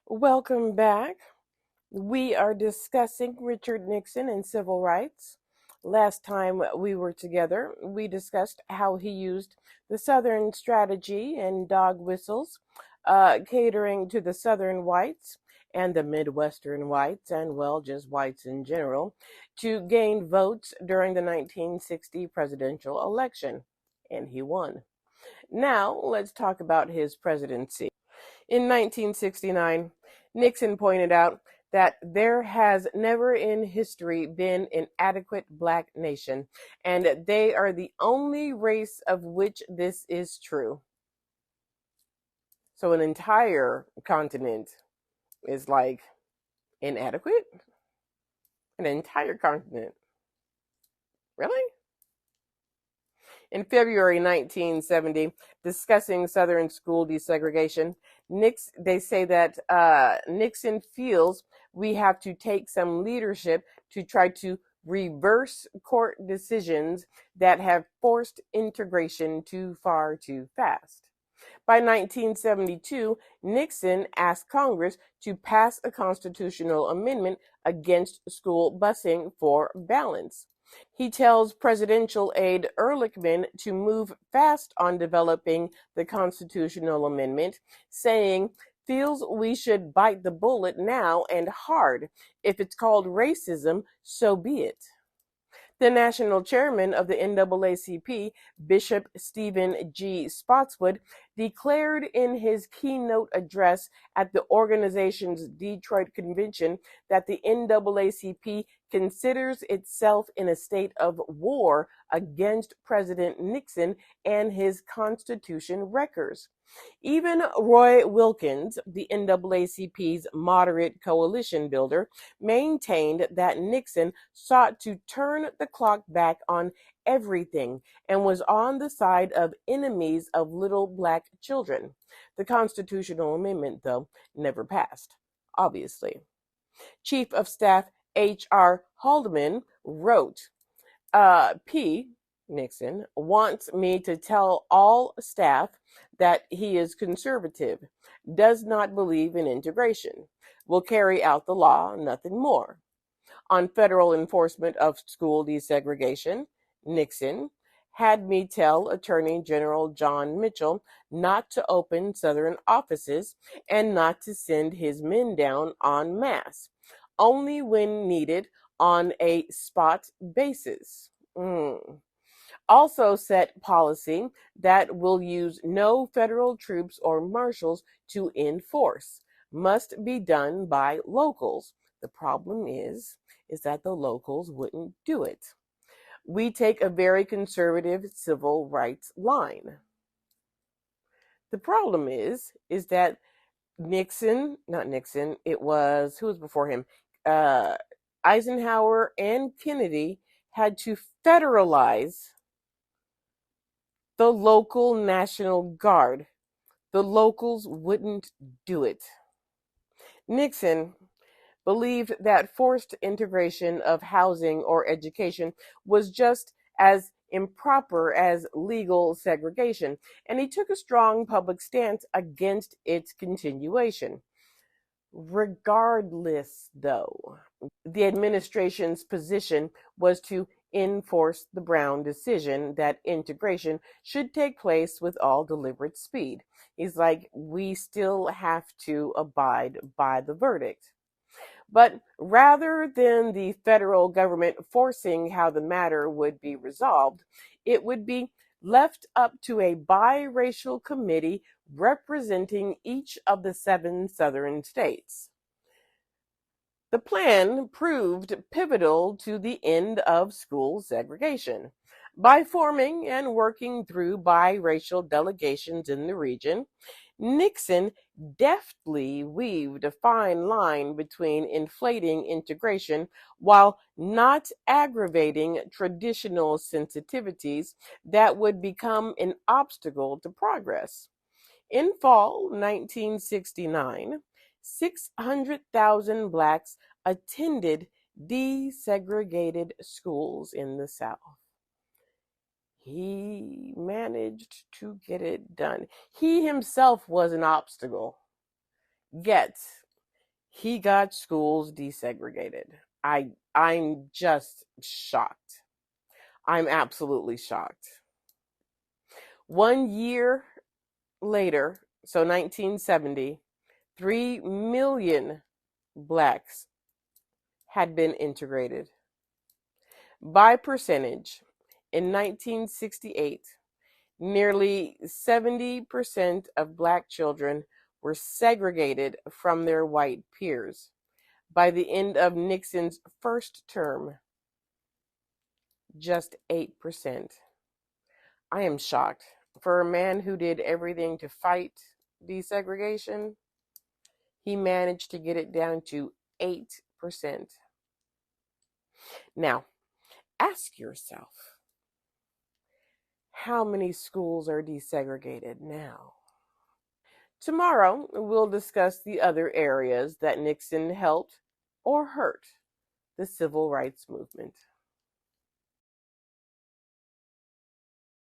Welcome back. We are discussing Richard Nixon and civil rights. Last time we were together, we discussed how he used the Southern strategy and dog whistles, catering to the Southern whites and the Midwestern whites, and well, just whites in general, to gain votes during the 1960 presidential election. And he won. Now, let's talk about his presidency. In 1969, Nixon pointed out that there has never in history been an adequate black nation, and they are the only race of which this is true. So an entire continent is like inadequate? An entire continent. Really? In February 1970, discussing Southern school desegregation, they say that Nixon feels we have to take some leadership to try to reverse court decisions that have forced integration too far too fast. By 1972, Nixon asked Congress to pass a constitutional amendment against school busing for balance. He tells presidential aide Ehrlichman to move fast on developing the constitutional amendment, saying, feels we should bite the bullet now and hard. If it's called racism, so be it. The national chairman of the NAACP, Bishop Stephen G. Spotswood, declared in his keynote address at the organization's Detroit convention that the NAACP considers itself in a state of war against President Nixon and his Constitution wreckers. Even Roy Wilkins, the NAACP's moderate coalition builder, maintained that Nixon sought to turn the clock back on everything and was on the side of enemies of little black children. The constitutional amendment, though, never passed, obviously. Chief of Staff H.R. Haldeman wrote, P. Nixon wants me to tell all staff that he is conservative, does not believe in integration, will carry out the law, nothing more. On federal enforcement of school desegregation, Nixon had me tell Attorney General John Mitchell not to open Southern offices and not to send his men down en masse, only when needed on a spot basis. Also set policy that will use no federal troops or marshals to enforce. Must be done by locals. The problem is that the locals wouldn't do it. We take a very conservative civil rights line. The problem is that not Nixon, it was, who was before him? Eisenhower and Kennedy had to federalize the local National Guard. The locals wouldn't do it. Nixon believed that forced integration of housing or education was just as improper as legal segregation, and he took a strong public stance against its continuation. Regardless, though, the administration's position was to enforce the Brown decision that integration should take place with all deliberate speed. He's like, we still have to abide by the verdict. But rather than the federal government forcing how the matter would be resolved, it would be left up to a biracial committee representing each of the 7 southern states. The plan proved pivotal to the end of school segregation. By forming and working through biracial delegations in the region, Nixon deftly weaved a fine line between inflating integration while not aggravating traditional sensitivities that would become an obstacle to progress. In fall 1969, 600,000 blacks attended desegregated schools in the South. He managed to get it done. He himself was an obstacle. Yet, He got schools desegregated. I'm just shocked. I'm absolutely shocked. 1 year later, so 1970, 3 million blacks had been integrated. By percentage, in 1968, nearly 70% of black children were segregated from their white peers. By the end of Nixon's first term, just 8%. I am shocked. For a man who did everything to fight desegregation, he managed to get it down to 8%. Now, ask yourself, how many schools are desegregated now? Tomorrow, we'll discuss the other areas that Nixon helped or hurt the civil rights movement.